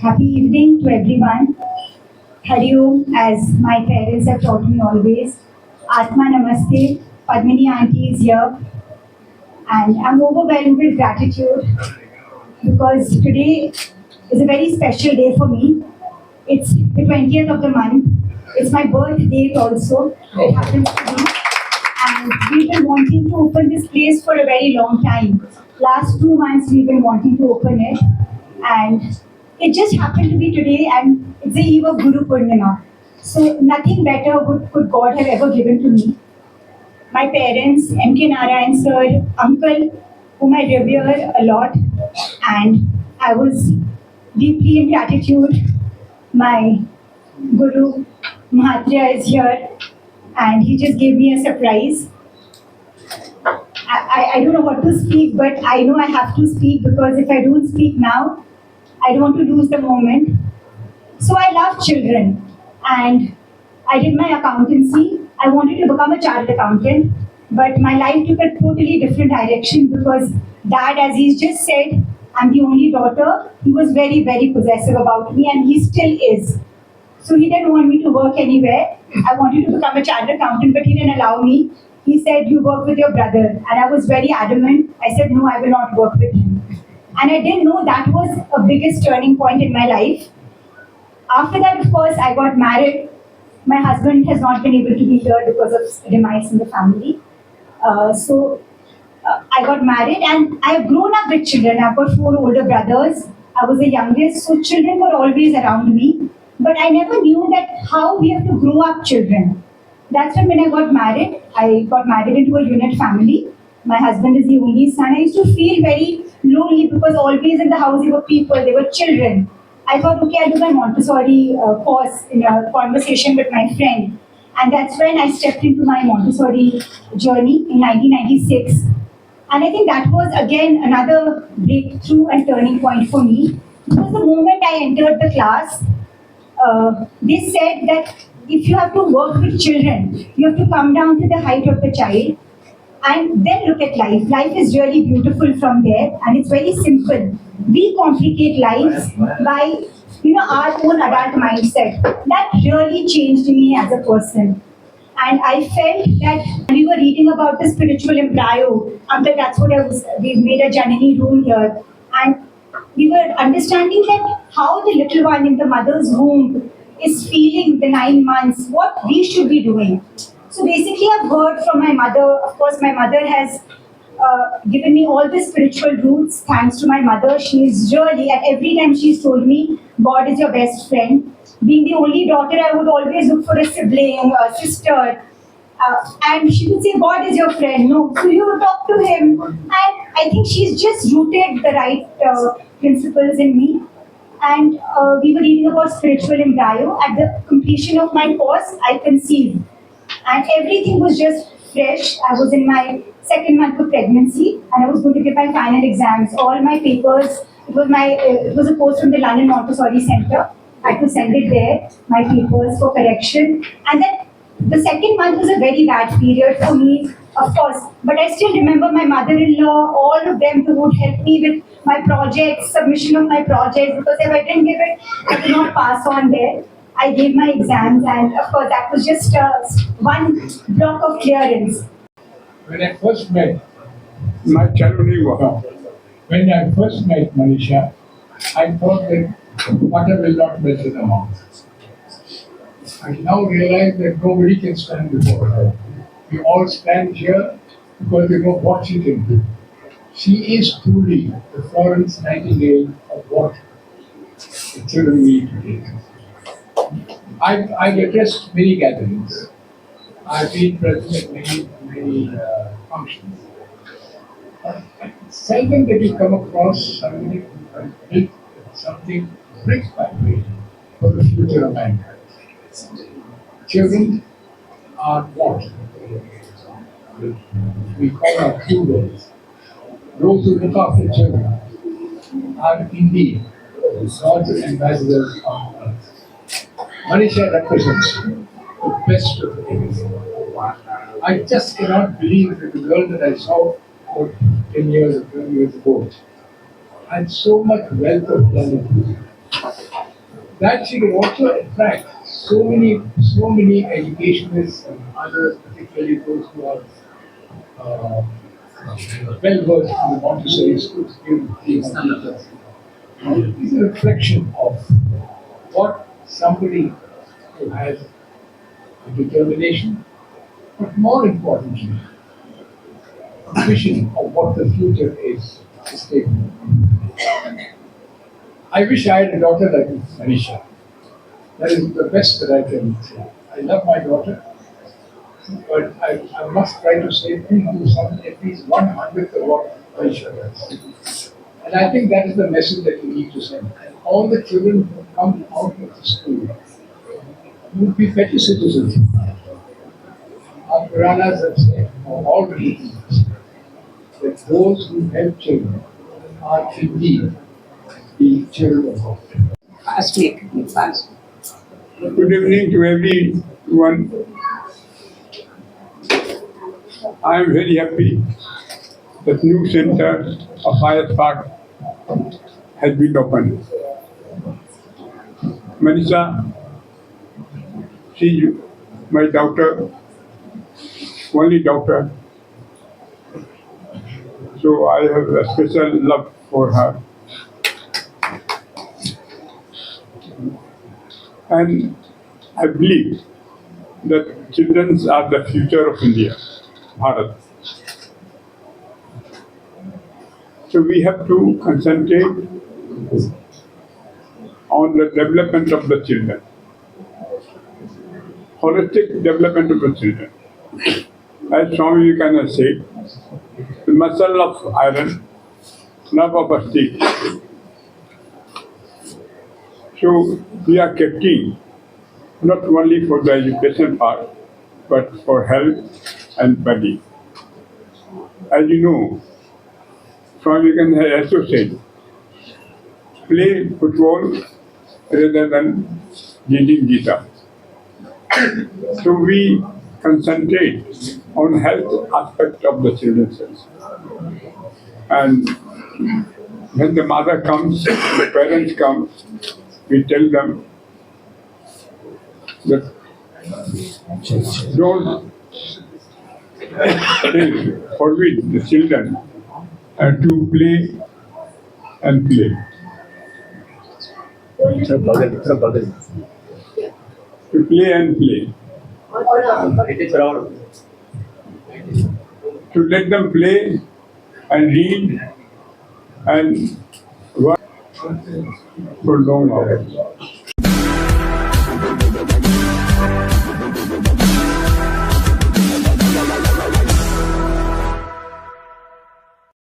Happy evening to everyone. Hari Om, as my parents have taught me always. Atma Namaste. Padmini Auntie is here, and I'm overwhelmed with gratitude because today is a very special day for me. It's the 20th of the month. It's my birth date also. It happens to be. And we've been wanting to open this place for a very long time. Last 2 months we've been wanting to open it, and it just happened to be today, and it's the eve of Guru Purnima. So nothing better could God have ever given to me. My parents, M.K. Narayanan sir, uncle, whom I revere a lot, and I was deeply in gratitude. My Guru Mahatria is here, and he just gave me a surprise. I don't know what to speak, but I know I have to speak because if I don't speak now, I don't want to lose the moment. So I love children, and I did my accountancy. I wanted to become a chartered accountant, but my life took a totally different direction because dad, as he's just said, I'm the only daughter. He was very, very possessive about me, and he still is. So he didn't want me to work anywhere. I wanted to become a chartered accountant, but he didn't allow me. He said, "You work with your brother." And I was very adamant. I said, "No, I will not work with him." And I didn't know that was a biggest turning point in my life. After that, of course, I got married. My husband has not been able to be here because of demise in the family. I got married and I've grown up with children. I've got 4 older brothers. I was the youngest, so children were always around me. But I never knew that how we have to grow up children. That's when I got married into a unit family. My husband is the only son. I used to feel very lonely because always in the house there were people, there were children. I thought, okay, I'll do my Montessori course in a conversation with my friend. And that's when I stepped into my Montessori journey in 1996. And I think that was again another breakthrough and turning point for me. Because the moment I entered the class, they said that if you have to work with children, you have to come down to the height of the child and then look at life. Life is really beautiful from there, and it's very simple. We complicate lives by our own adult mindset. That really changed me as a person. And I felt that we were reading about the spiritual embryo. Uncle, that's what I was. We made a Janani room here, and we were understanding that how the little one in the mother's womb is feeling the 9 months, what we should be doing. So basically, I've heard from my mother. Of course, my mother has given me all the spiritual roots. Thanks to my mother, she's really, and every time she's told me, God is your best friend. Being the only daughter, I would always look for a sibling, a sister. And she would say, God is your friend. No, so you talk to him. And I think she's just rooted the right principles in me. And we were reading about spiritual embryo. At the completion of my course, I conceived. And everything was just fresh. I was in my second month of pregnancy, and I was going to give my final exams. All my papers. It was a course from the London Montessori Center. I had to send it there, my papers for correction. And then the second month was a very bad period for me, of course. But I still remember my mother-in-law, all of them who would help me with my projects, submission of my projects, because if I didn't give it, I could not pass on there. I gave my exams, and of course, that was just one block of clearance. When I first met, My challenge was when I first met Manisha, I thought that water will not melt in the mouth. I now realize that nobody can stand before her. We all stand here because we know what she can do. She is truly the Florence Nightingale of what the children need today. I've addressed many gatherings. I've been present at many functions. It's seldom that you come across somebody who has built something brick by brick for the future of mankind. Children are what we call our true roles. Those who look after children are indeed God's ambassadors on earth. Manisha represents the best of everything. I just cannot believe that the girl that I saw 10 years or 12 years ago had so much wealth of talent. that she can also attract so many educationists and others, particularly those who are uh, well versed in the Montessori schools, is a reflection of what somebody who has a determination, but more importantly, a vision of what the future is taking. I wish I had a daughter like Ms Manisha. That is the best that I can say. I love my daughter, but I must try to say please do something at least 1/100th of what Manisha does. And I think that is the message that you need to send. And all the children who come out of the school will be better citizens. Our Puranas have said, or all religions, that those who help children are indeed the children of God. Fast, make it fast. Good evening to everyone. I am very happy that new center of iSpark has been opened. Manisha, she is my daughter, only daughter. So I have a special love for her. And I believe that children are the future of India, Bharat. So we have to concentrate on the development of the children, holistic development of the children. As Swami Vivekananda said, the muscle of iron, nerve of a stick. So we are kept in, not only for the education part, but for health and body. As you know, Swami Vivekananda has also said, play football rather than reading Gita. So we concentrate on health aspect of the children's health. And when the mother comes, the parents come, we tell them that don't forbid the children to play and play. To play and play. To let them play and read and work for long hours.